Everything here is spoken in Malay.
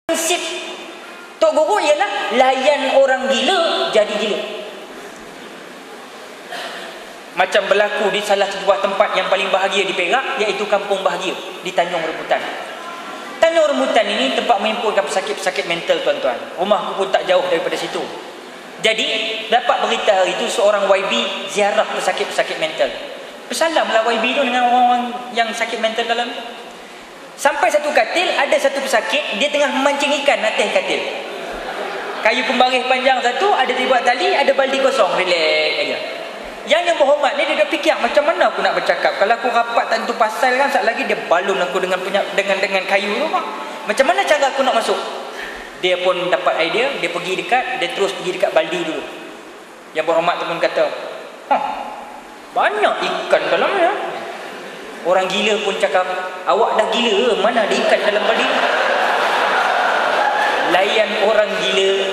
Prinsip Tok Guru ialah layan orang gila jadi gila. Macam berlaku di salah sebuah tempat yang paling bahagia di Perak, iaitu Kampung Bahagia di Tanjung Rambutan. Tanjung Rambutan ini tempat menghimpunkan pesakit-pesakit mental, tuan-tuan. Rumahku pun tak jauh daripada situ. Jadi dapat berita hari itu seorang YB ziarah pesakit-pesakit mental. Bersalamlah YB tu dengan orang-orang yang sakit mental dalam. Sampai satu katil, ada satu pesakit, dia tengah memancing ikan atas katil. Kayu pembaris panjang satu, ada dibuat tali, ada baldi kosong, relax aja. Yang berhormat ni dia dah fikir, macam mana aku nak bercakap. Kalau aku rapat tentu pasal kan, sat lagi dia balun aku dengan kayu tu. Macam mana cara aku nak masuk? Dia pun dapat idea, dia pergi dekat, dia terus pergi dekat baldi dulu. Yang berhormat tu pun kata, banyak ikan dalamnya. Orang gila pun cakap, awak dah gila ke? Mana ada ikan dalam baldi? Layan orang gila